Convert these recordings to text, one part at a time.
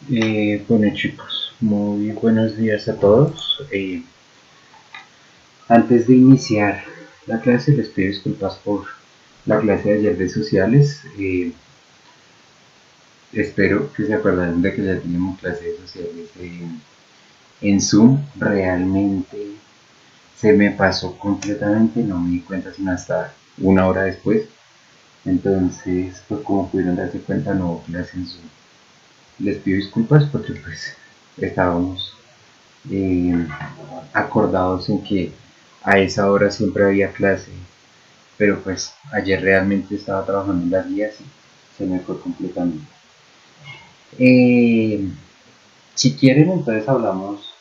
Bueno chicos, muy buenos días a todos. Antes de iniciar la clase les pido disculpas por la clase de ayer de sociales. Espero que se acuerden de que ya teníamos clase de sociales en Zoom. Realmente se me pasó completamente, no me di cuenta sino hasta una hora después. Entonces, pues como pudieron darse cuenta, no hubo clase en Zoom. Les pido disculpas porque pues estábamos eh, acordados en que a esa hora siempre había clase, pero pues ayer realmente estaba trabajando en las guías y se me fue completamente. Eh, si quieren, entonces hablamos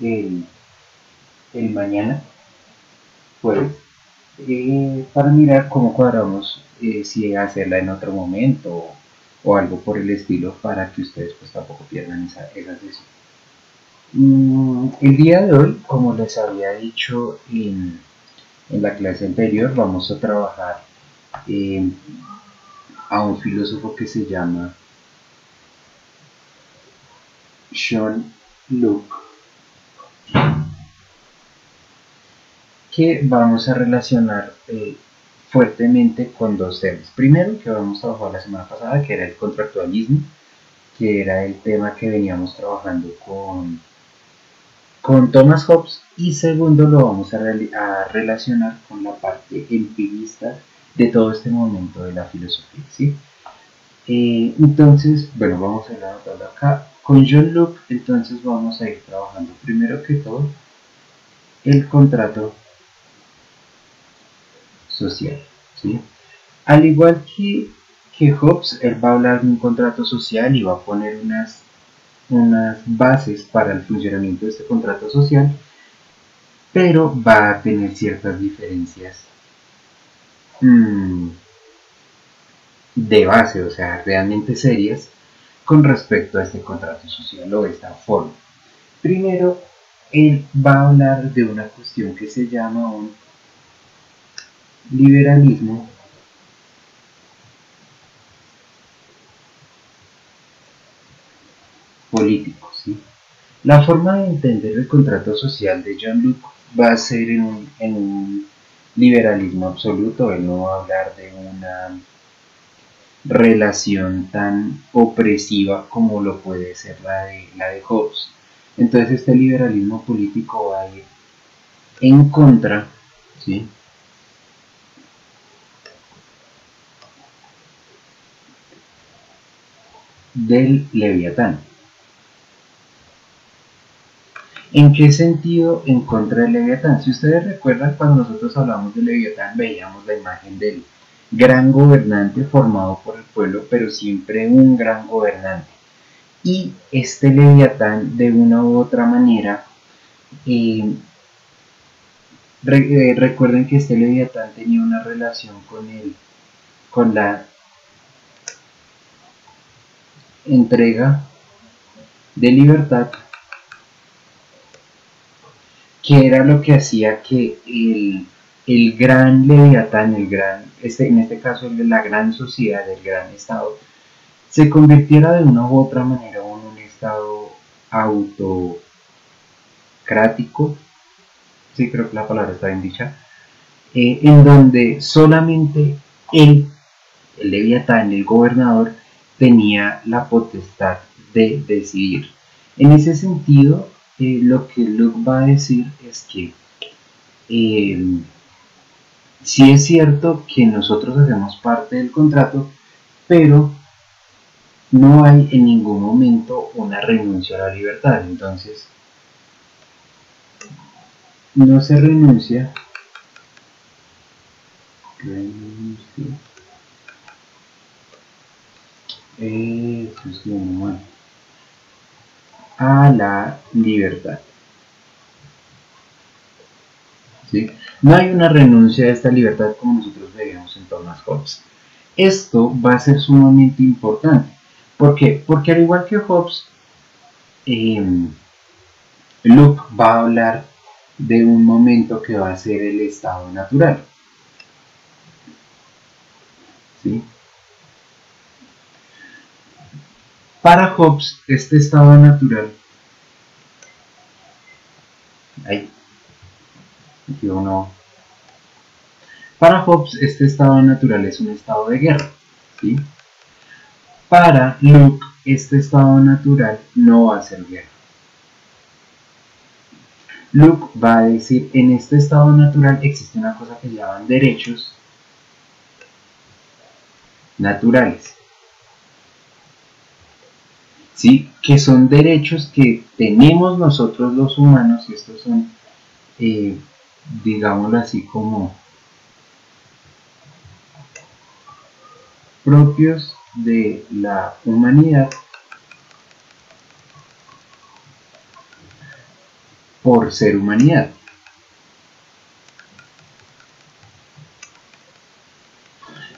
el, el mañana, jueves, para mirar cómo cuadramos, si hacerla en otro momento o algo por el estilo para que ustedes pues tampoco pierdan esa sesión. El día de hoy, como les había dicho en la clase anterior, vamos a trabajar eh, a un filósofo que se llama John Locke, que vamos a relacionar fuertemente con dos temas. Primero, que vamos a trabajar la semana pasada, que era el contractualismo, que era el tema que veníamos trabajando con Thomas Hobbes, y segundo lo vamos a relacionar con la parte empirista de todo este momento de la filosofía, ¿sí? Entonces, bueno, vamos a ir anotando acá. Con John Locke, entonces vamos a ir trabajando primero que todo el contrato social, ¿sí? Al igual que Hobbes, él va a hablar de un contrato social y va a poner unas bases para el funcionamiento de este contrato social, pero va a tener ciertas diferencias mmm, de base, o sea, realmente serias con respecto a este contrato social o de esta forma. Primero, él va a hablar de una cuestión que se llama un liberalismo político, ¿sí? La forma de entender el contrato social de John Locke va a ser en un liberalismo absoluto. Él no va a hablar de una relación tan opresiva como lo puede ser la de Hobbes. Entonces este liberalismo político va a ir en contra, ¿sí?, del Leviatán. ¿En qué sentido en contra del Leviatán? Si ustedes recuerdan, cuando nosotros hablamos del Leviatán, veíamos la imagen del gran gobernante formado por el pueblo, pero siempre un gran gobernante. Y este Leviatán, de una u otra manera, eh, recuerden que este Leviatán tenía una relación con la entrega de libertad, que era lo que hacía que el gran Leviatán, en este caso la gran sociedad, el gran Estado, se convirtiera de una u otra manera en un Estado autocrático, sí creo que la palabra está bien dicha, en donde solamente él, el Leviatán, el gobernador, tenía la potestad de decidir. En ese sentido, lo que Luke va a decir es que eh, sí es cierto que nosotros hacemos parte del contrato, pero no hay en ningún momento una renuncia a la libertad. Entonces, no se renuncia, es mal, a la libertad, ¿sí? No hay una renuncia a esta libertad como nosotros veíamos en Thomas Hobbes. Esto va a ser sumamente importante. ¿Por qué? Porque al igual que Hobbes, eh, Luke va a hablar de un momento que va a ser el estado natural, ¿sí? Para Hobbes, este estado natural, para Hobbes, este estado natural es un estado de guerra, ¿sí? Para Locke, este estado natural no va a ser guerra. Locke va a decir, en este estado natural existe una cosa que se llaman derechos naturales, ¿sí? Que son derechos que tenemos nosotros los humanos, y estos son, digámoslo así, como propios de la humanidad por ser humanidad.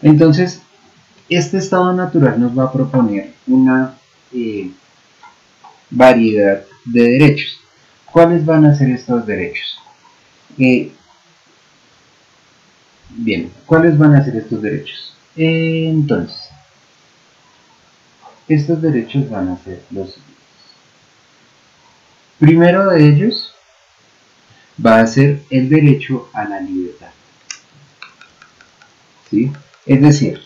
Entonces, este estado natural nos va a proponer una variedad de derechos. ¿Cuáles van a ser estos derechos? Bien, ¿cuáles van a ser estos derechos? Entonces, estos derechos van a ser los siguientes. Primero de ellos va a ser el derecho a la libertad, ¿sí? Es decir,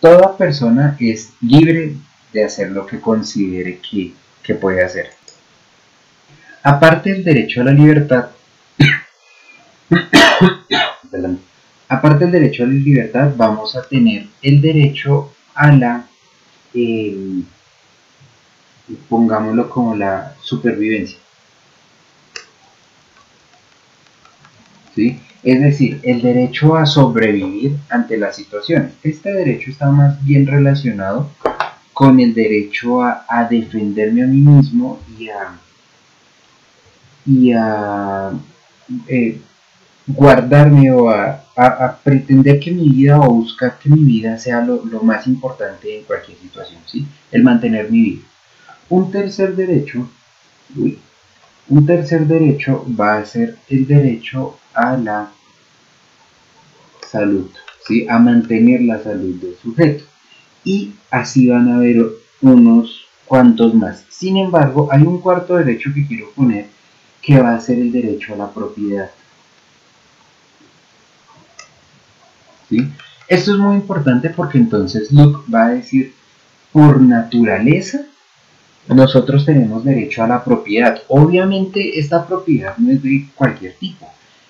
toda persona es libre de hacer lo que considere que puede hacer. Aparte del derecho a la libertad, aparte del derecho a la libertad, vamos a tener el derecho a la, pongámoslo como la supervivencia, ¿sí? Es decir, el derecho a sobrevivir ante las situaciones. Este derecho está más bien relacionado con el derecho a defenderme a mí mismo y a guardarme o a pretender que mi vida o buscar que mi vida sea lo más importante en cualquier situación, ¿sí? El mantener mi vida. Un tercer derecho va a ser el derecho a la salud, ¿sí? A mantener la salud del sujeto. Y así van a haber unos cuantos más. Sin embargo, hay un cuarto derecho que quiero poner, que va a ser el derecho a la propiedad, ¿sí? Esto es muy importante porque entonces Locke va a decir, por naturaleza, nosotros tenemos derecho a la propiedad. Obviamente esta propiedad no es de cualquier tipo.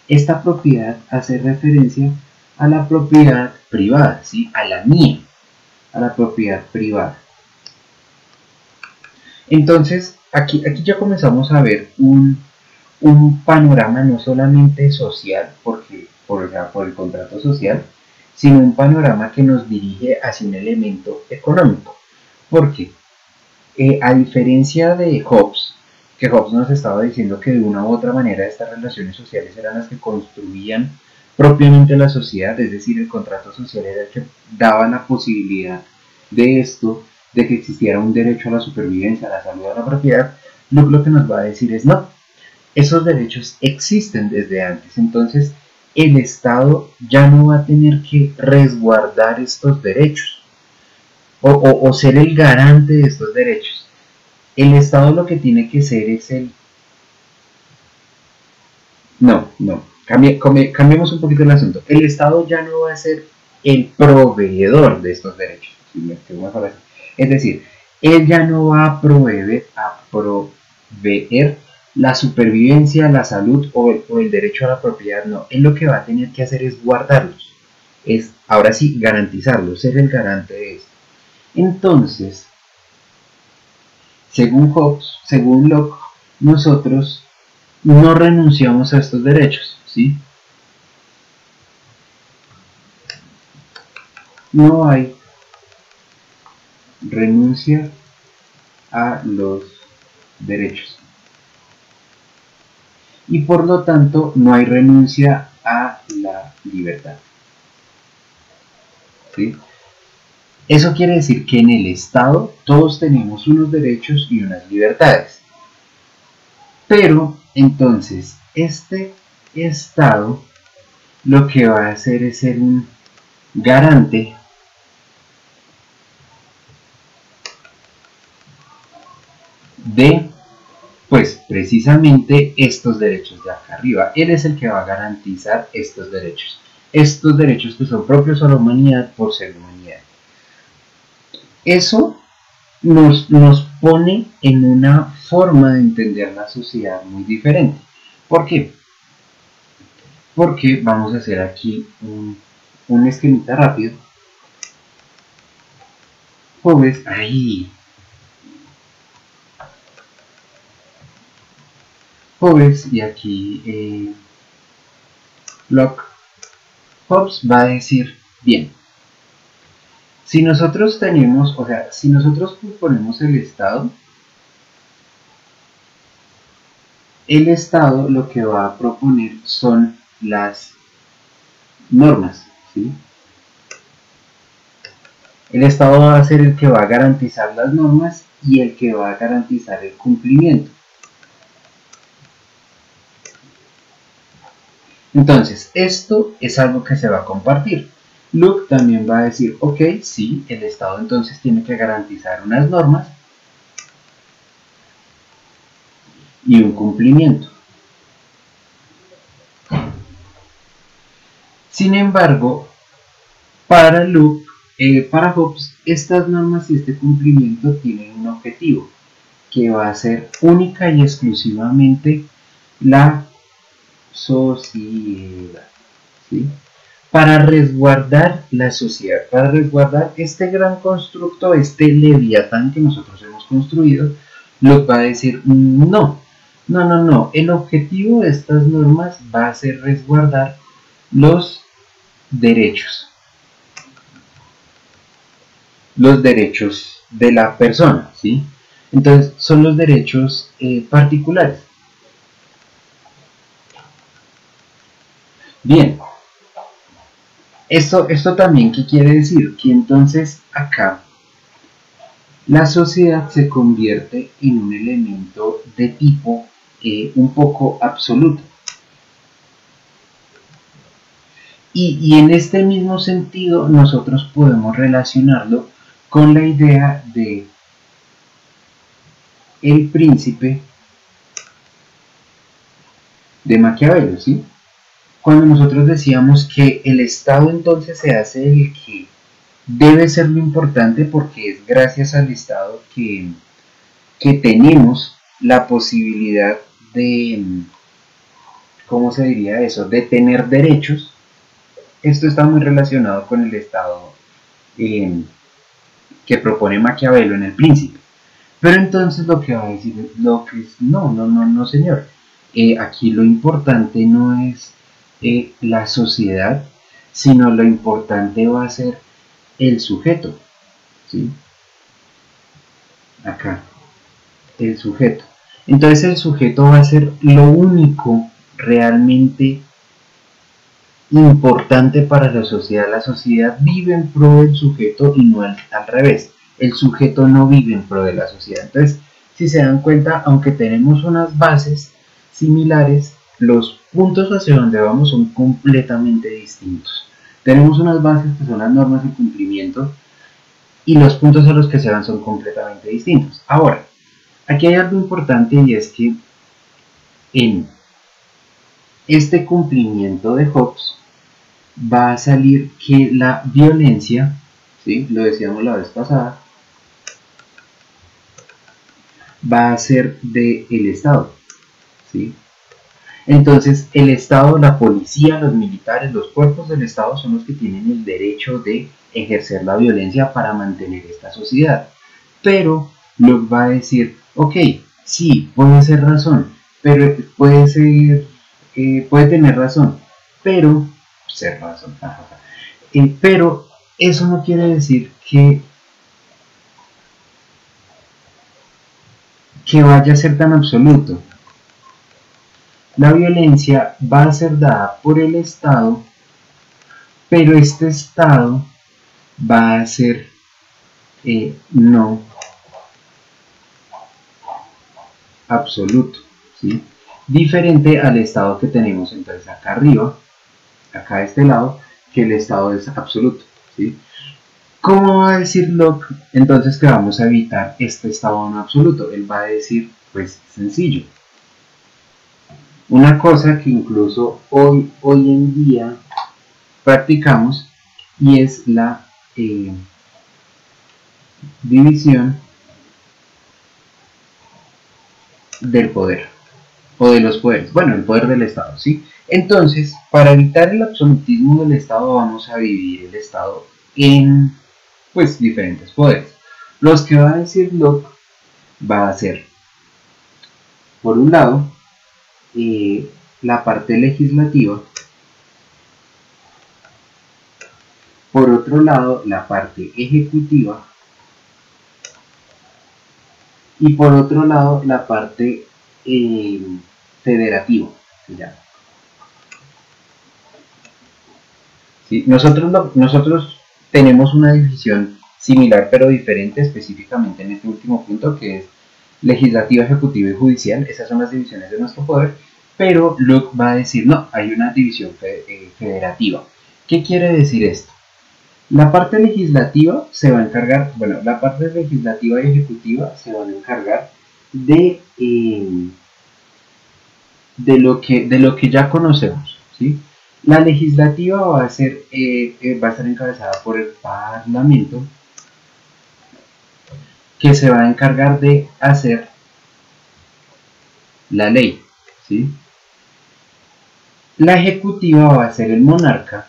Esta propiedad hace referencia a la propiedad privada, ¿sí? A la mía, a la propiedad privada. Entonces, aquí ya comenzamos a ver un panorama no solamente social, por el contrato social, sino un panorama que nos dirige hacia un elemento económico. ¿Por qué? A diferencia de Hobbes, que Hobbes nos estaba diciendo que de una u otra manera estas relaciones sociales eran las que construían propiamente la sociedad, es decir, el contrato social era el que daba la posibilidad de esto, de que existiera un derecho a la supervivencia, a la salud, a la propiedad. Lo que nos va a decir es no, esos derechos existen desde antes, entonces el Estado ya no va a tener que resguardar estos derechos o ser el garante de estos derechos. El Estado lo que tiene que ser es el... Cambiemos un poquito el asunto. El Estado ya no va a ser el proveedor de estos derechos. Es decir, él ya no va a proveer la supervivencia, la salud o el derecho a la propiedad, no. Él lo que va a tener que hacer es guardarlos. Es, ahora sí, garantizarlos, ser el garante de esto. Entonces, según Hobbes, según Locke, nosotros no renunciamos a estos derechos, ¿sí? No hay renuncia a los derechos. Y por lo tanto, no hay renuncia a la libertad, ¿sí? Eso quiere decir que en el Estado todos tenemos unos derechos y unas libertades. Pero entonces, este Estado lo que va a hacer es ser un garante de, pues, precisamente estos derechos de acá arriba. Él es el que va a garantizar estos derechos que son propios a la humanidad por ser humanidad. Eso nos pone en una forma de entender la sociedad muy diferente. ¿Por qué? Porque vamos a hacer aquí un esquemita rápido. Pues ahí. Hobbes, y aquí Locke. Hobbes va a decir, bien, si nosotros tenemos, o sea, si nosotros proponemos el Estado lo que va a proponer son las normas, ¿sí? El Estado va a ser el que va a garantizar las normas y el que va a garantizar el cumplimiento. Entonces, esto es algo que se va a compartir. Luke también va a decir, ok, sí, el Estado entonces tiene que garantizar unas normas y un cumplimiento. Sin embargo, para Hobbes, estas normas y este cumplimiento tienen un objetivo, que va a ser única y exclusivamente la sociedad, ¿sí? Para resguardar la sociedad, para resguardar este gran constructo, este leviatán que nosotros hemos construido, Locke va a decir, no, el objetivo de estas normas va a ser resguardar los derechos de la persona, ¿sí? Entonces, son los derechos particulares. Bien, esto también, ¿qué quiere decir? Que entonces acá la sociedad se convierte en un elemento de tipo un poco absoluto. Y en este mismo sentido nosotros podemos relacionarlo con la idea de el príncipe de Maquiavelo, ¿sí? Cuando nosotros decíamos que el Estado entonces se hace el que debe ser lo importante porque es gracias al Estado que tenemos la posibilidad de, ¿cómo se diría eso?, de tener derechos. Esto está muy relacionado con el Estado que propone Maquiavelo en El Príncipe. Pero entonces lo que va a decir Locke es, no, señor. Aquí lo importante no es la sociedad, sino lo importante va a ser el sujeto, ¿sí? Acá, el sujeto. Entonces el sujeto va a ser lo único realmente importante para la sociedad. La sociedad vive en pro del sujeto y no al revés. El sujeto no vive en pro de la sociedad. Entonces, si se dan cuenta, aunque tenemos unas bases similares, los puntos hacia donde vamos son completamente distintos. Tenemos unas bases que son las normas y cumplimiento, y los puntos a los que se van son completamente distintos. Ahora, aquí hay algo importante, y es que en este cumplimiento de Hobbes va a salir que la violencia, ¿sí?, lo decíamos la vez pasada, va a ser del Estado, ¿sí? Entonces el Estado, la policía, los militares, los cuerpos del Estado son los que tienen el derecho de ejercer la violencia para mantener esta sociedad. Pero Locke va a decir, ok, sí, puede ser razón, pero puede tener razón, pero pero eso no quiere decir que vaya a ser tan absoluto. La violencia va a ser dada por el Estado, pero este Estado va a ser no absoluto, ¿sí? Diferente al Estado que tenemos entonces acá arriba, acá a este lado, que el Estado es absoluto, ¿sí? ¿Cómo va a decir Locke entonces que vamos a evitar este estado no absoluto? Él va a decir, pues sencillo, una cosa que incluso hoy en día practicamos, y es la división del poder o de los poderes, bueno, el poder del Estado, ¿sí? Entonces, para evitar el absolutismo del Estado vamos a dividir el Estado en, pues, diferentes poderes. Los que va a decir Locke va a ser, por un lado, la parte legislativa, por otro lado, la parte ejecutiva, y por otro lado, la parte federativa, se llama. ¿Sí? Nosotros tenemos una división similar pero diferente, específicamente en este último punto, que es legislativa, ejecutiva y judicial. Esas son las divisiones de nuestro poder, pero Locke va a decir, no, hay una división federativa. ¿Qué quiere decir esto? La parte legislativa se va a encargar, bueno, la parte legislativa y ejecutiva se van a encargar de lo que ya conocemos, ¿sí? La legislativa va a estar encabezada por el Parlamento, que se va a encargar de hacer la ley, ¿sí? La ejecutiva va a ser el monarca,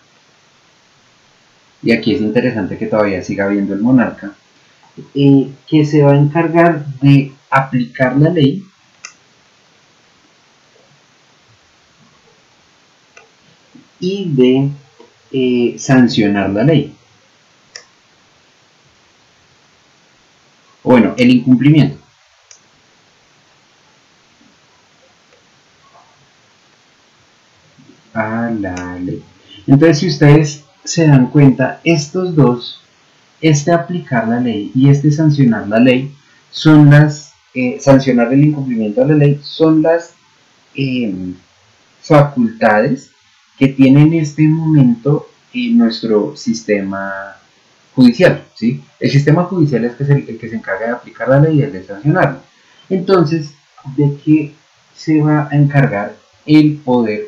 y aquí es interesante que todavía siga habiendo el monarca, que se va a encargar de aplicar la ley y de sancionar la ley. Bueno, el incumplimiento. A la ley. Entonces, si ustedes se dan cuenta, estos dos, este aplicar la ley y este sancionar la ley, son sancionar el incumplimiento de la ley, son las facultades que tiene en este momento nuestro sistema judicial, ¿sí? El sistema judicial es el que se encarga de aplicar la ley y el de sancionarla. Entonces, ¿de qué se va a encargar el poder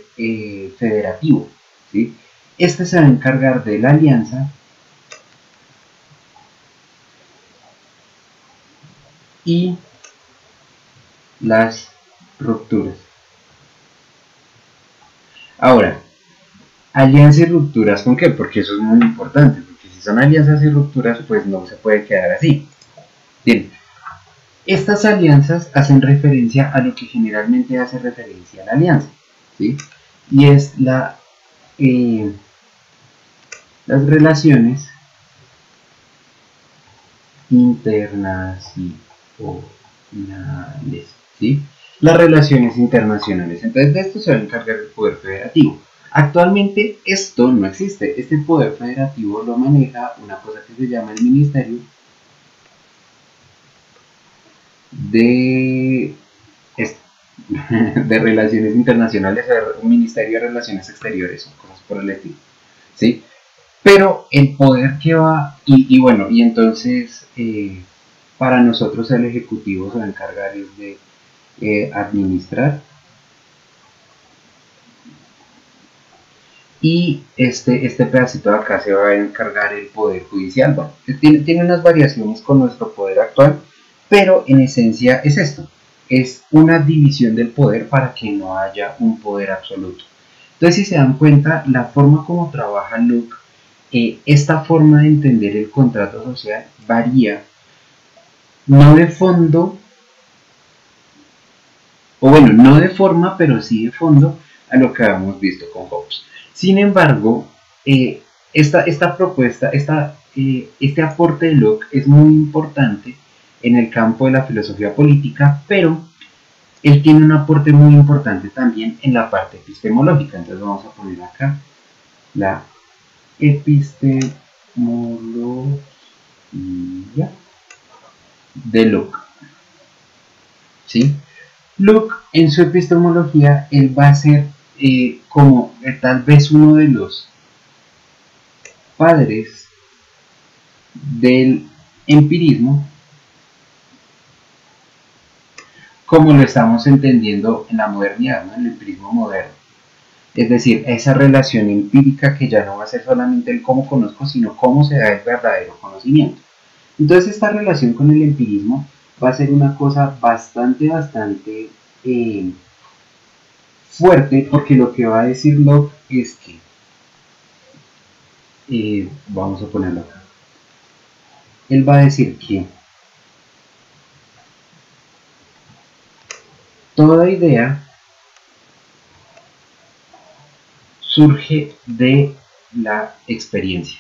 federativo? ¿Sí? Este se va a encargar de la alianza y las rupturas. Ahora, alianzas y rupturas, ¿con qué? Porque eso es muy importante, porque si son alianzas y rupturas, pues no se puede quedar así. Bien, estas alianzas hacen referencia a lo que generalmente hace referencia a la alianza, ¿sí? Y es las relaciones internacionales, ¿sí? Las relaciones internacionales. Entonces de esto se va a encargar el poder federativo. Actualmente esto no existe. Este poder federativo lo maneja una cosa que se llama el Ministerio de Relaciones Internacionales, un Ministerio de Relaciones Exteriores, o cosas por el estilo, ¿sí? Pero el poder que va, y bueno, y entonces para nosotros el Ejecutivo se va a encargar de administrar, y este pedacito de acá se va a encargar el Poder Judicial. Bueno, tiene unas variaciones con nuestro poder actual, pero en esencia es esto, es una división del poder para que no haya un poder absoluto. Entonces, si se dan cuenta, la forma como trabaja Locke, esta forma de entender el contrato social varía, no de fondo, o bueno, no de forma, pero sí de fondo a lo que habíamos visto con Hobbes. Sin embargo, esta propuesta, este aporte de Locke es muy importante en el campo de la filosofía política, pero él tiene un aporte muy importante también en la parte epistemológica. Entonces vamos a poner acá la epistemología de Locke, ¿sí? Locke, en su epistemología, él va a ser tal vez uno de los padres del empirismo como lo estamos entendiendo en la modernidad, ¿no? En el empirismo moderno. Es decir, esa relación empírica que ya no va a ser solamente el cómo conozco, sino cómo se da el verdadero conocimiento. Entonces esta relación con el empirismo va a ser una cosa bastante fuerte, porque lo que va a decir Locke es que, vamos a ponerlo acá, él va a decir que toda idea surge de la experiencia.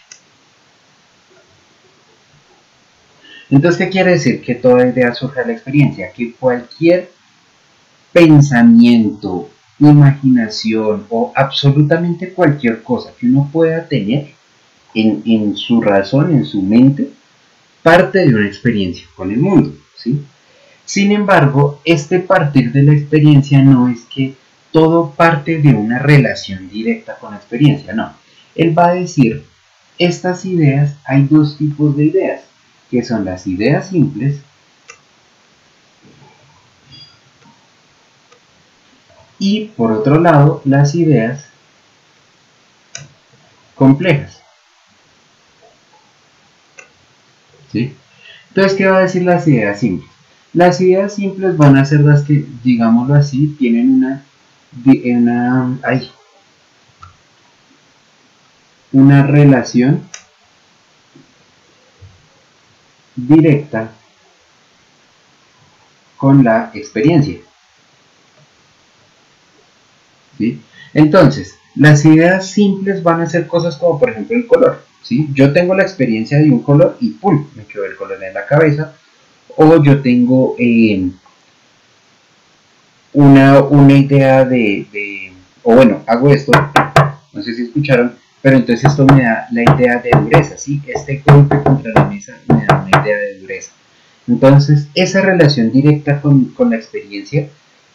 Entonces, ¿qué quiere decir que toda idea surge de la experiencia? Que cualquier pensamiento, imaginación o absolutamente cualquier cosa que uno pueda tener en su razón, en su mente, parte de una experiencia con el mundo, ¿sí? Sin embargo, este partir de la experiencia no es que todo parte de una relación directa con la experiencia, no. Él va a decir, estas ideas, hay dos tipos de ideas, que son las ideas simples y, por otro lado, las ideas complejas, ¿sí? Entonces, ¿qué va a decir las ideas simples? Las ideas simples van a ser las que, digámoslo así, tienen una relación directa con la experiencia, ¿sí? Entonces, las ideas simples van a ser cosas como, por ejemplo, el color, ¿sí? Yo tengo la experiencia de un color y ¡pum! Me quedó el color en la cabeza. O yo tengo una idea o bueno, hago esto, no sé si escucharon, pero entonces esto me da la idea de dureza, ¿sí? Este golpe contra la mesa me da una idea de dureza. Entonces, esa relación directa con la experiencia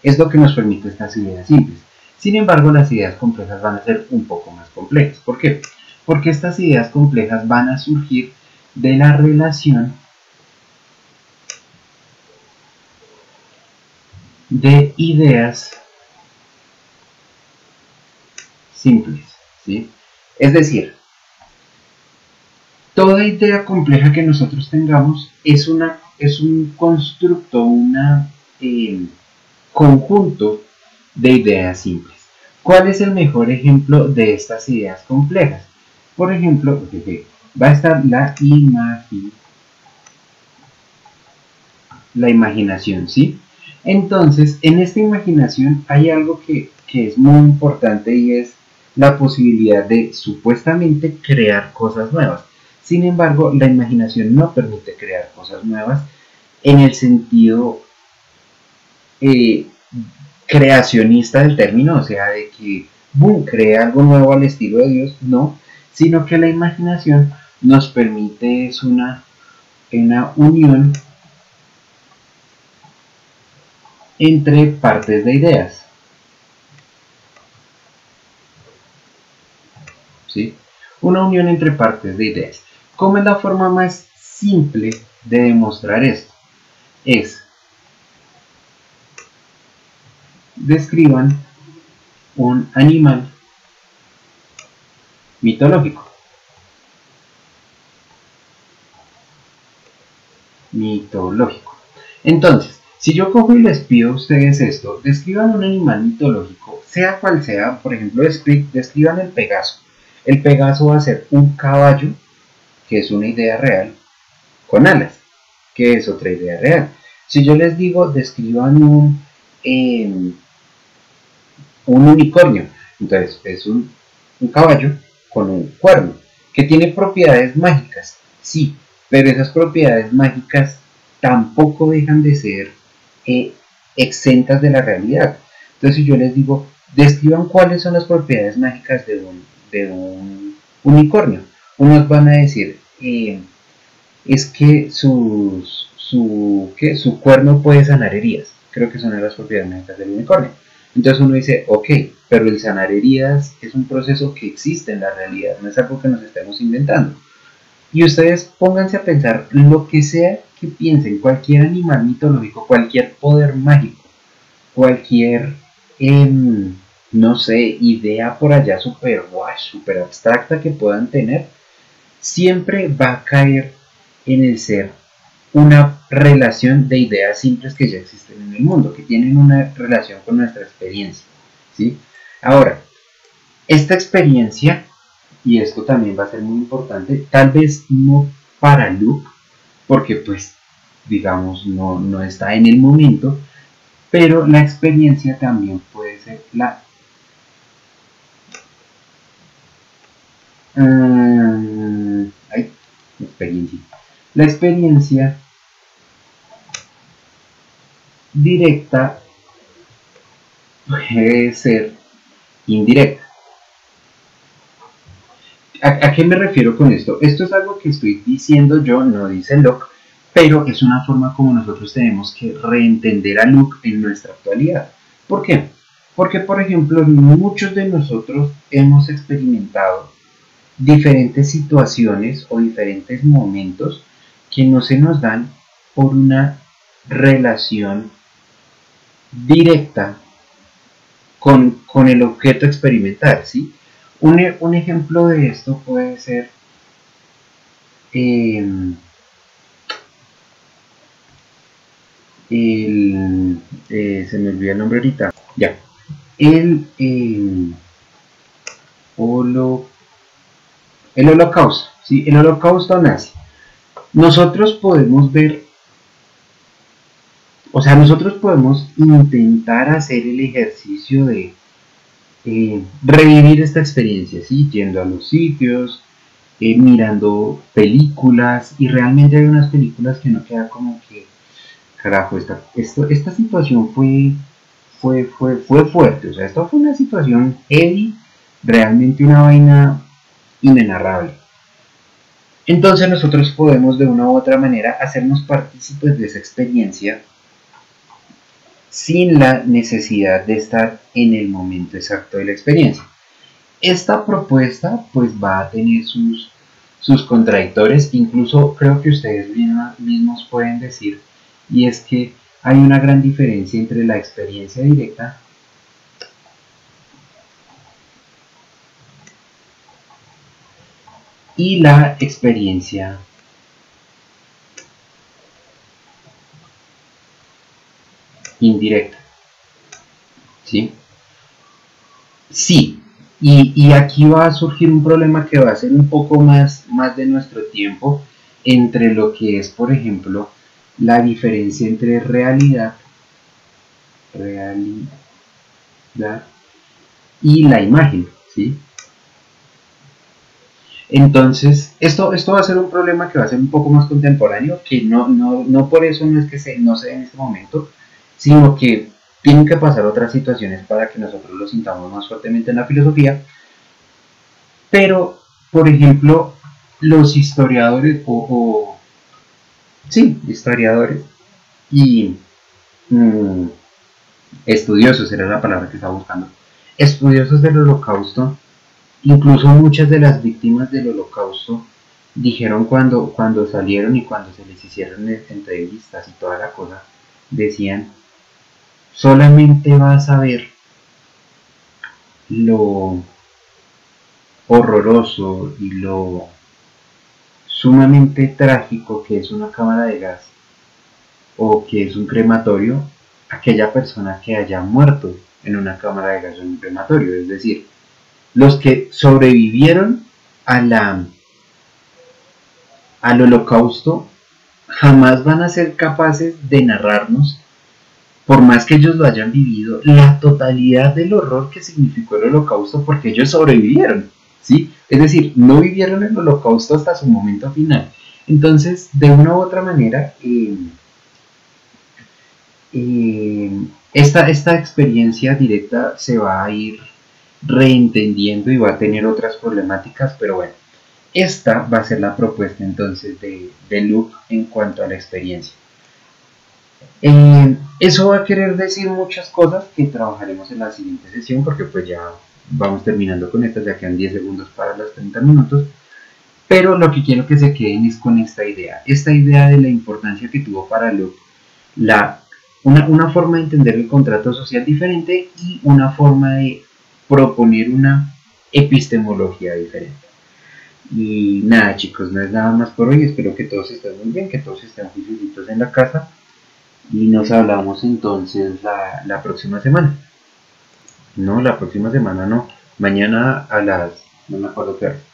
es lo que nos permite estas ideas simples. Sin embargo, las ideas complejas van a ser un poco más complejas. ¿Por qué? Porque estas ideas complejas van a surgir de la relación de ideas simples, ¿sí? Es decir, toda idea compleja que nosotros tengamos es un constructo, un conjunto de ideas simples. ¿Cuál es el mejor ejemplo de estas ideas complejas? Por ejemplo, va a estar la imaginación, ¿sí? Entonces, en esta imaginación hay algo que es muy importante y es la posibilidad de supuestamente crear cosas nuevas. Sin embargo, la imaginación no permite crear cosas nuevas en el sentido eh, creacionista del término, o sea, de que boom, crea algo nuevo al estilo de Dios, no, sino que la imaginación nos permite es una unión entre partes de ideas, ¿sí? Una unión entre partes de ideas. ¿Cómo es la forma más simple de demostrar esto? Es, describan un animal mitológico. Entonces, si yo cojo y les pido a ustedes esto, describan un animal mitológico, sea cual sea, por ejemplo, describan el Pegaso. El Pegaso va a ser un caballo, que es una idea real, con alas, que es otra idea real. Si yo les digo, describan un unicornio, entonces es un caballo con un cuerno, que tiene propiedades mágicas, sí, pero esas propiedades mágicas tampoco dejan de ser exentas de la realidad. Entonces, si yo les digo, describan cuáles son las propiedades mágicas de un unicornio, unos van a decir, es que su cuerno puede sanar heridas. Creo que son las propiedades mágicas del unicornio. Entonces uno dice, ok, pero el sanar heridas es un proceso que existe en la realidad, no es algo que nos estemos inventando. Y ustedes pónganse a pensar lo que sea que piensen, cualquier animal mitológico, cualquier poder mágico, cualquier, no sé, idea por allá super guay, super abstracta que puedan tener, siempre va a caer en el ser una relación de ideas simples que ya existen en el mundo, que tienen una relación con nuestra experiencia, ¿sí? Ahora, esta experiencia, y esto también va a ser muy importante, tal vez no para Luke, porque pues, digamos, no está en el momento, pero la experiencia también puede ser ay, experiencia. La experiencia directa puede ser indirecta. ¿A qué me refiero con esto? Esto es algo que estoy diciendo yo, no dice Locke, pero es una forma como nosotros tenemos que reentender a Luke en nuestra actualidad. ¿Por qué? Porque, por ejemplo, muchos de nosotros hemos experimentado diferentes situaciones o diferentes momentos que no se nos dan por una relación directa con el objeto experimental, ¿sí? Un ejemplo de esto puede ser eh, se me olvidó el nombre ahorita, ya, el, holo, el holocausto, ¿sí? El holocausto nazi. Nosotros podemos ver, o sea, nosotros podemos intentar hacer el ejercicio de revivir esta experiencia, ¿sí? Yendo a los sitios, mirando películas, y realmente hay unas películas que no queda como que, carajo, esta situación fue fuerte, o sea, esto fue una situación heavy, realmente una vaina inenarrable. Entonces nosotros podemos de una u otra manera hacernos partícipes de esa experiencia sin la necesidad de estar en el momento exacto de la experiencia. Esta propuesta pues va a tener sus contradictores, incluso creo que ustedes mismos pueden decir, y es que hay una gran diferencia entre la experiencia directa y la experiencia indirecta, ¿sí? Sí, y aquí va a surgir un problema que va a ser un poco más de nuestro tiempo entre lo que es, por ejemplo, la diferencia entre realidad y la imagen, ¿sí? Entonces, esto va a ser un problema que va a ser un poco más contemporáneo, que no por eso no es que no se dé en este momento, sino que tienen que pasar otras situaciones para que nosotros lo sintamos más fuertemente en la filosofía. Pero, por ejemplo, los historiadores, sí, historiadores y mm, estudiosos, era la palabra que estaba buscando, estudiosos del holocausto, incluso muchas de las víctimas del holocausto dijeron cuando salieron y cuando se les hicieron entrevistas y toda la cosa, decían, solamente vas a ver lo horroroso y lo sumamente trágico que es una cámara de gas o que es un crematorio, aquella persona que haya muerto en una cámara de gas o en un crematorio, es decir, los que sobrevivieron a al holocausto jamás van a ser capaces de narrarnos, por más que ellos lo hayan vivido, la totalidad del horror que significó el holocausto porque ellos sobrevivieron, ¿sí? Es decir, no vivieron el holocausto hasta su momento final. Entonces, de una u otra manera, esta experiencia directa se va a ir reentendiendo y va a tener otras problemáticas, pero bueno, esta va a ser la propuesta entonces de Luke en cuanto a la experiencia. Eso va a querer decir muchas cosas que trabajaremos en la siguiente sesión porque pues ya vamos terminando con esta, ya quedan 10 segundos para los 30 minutos. Pero lo que quiero que se queden es con esta idea de la importancia que tuvo para Luke, la, una forma de entender el contrato social diferente y una forma de proponer una epistemología diferente. Y nada, chicos, no es nada más por hoy. Espero que todos estén muy bien, que todos estén juiciositos en la casa. Y nos hablamos entonces la próxima semana. No, la próxima semana no. Mañana a las... no me acuerdo qué hora.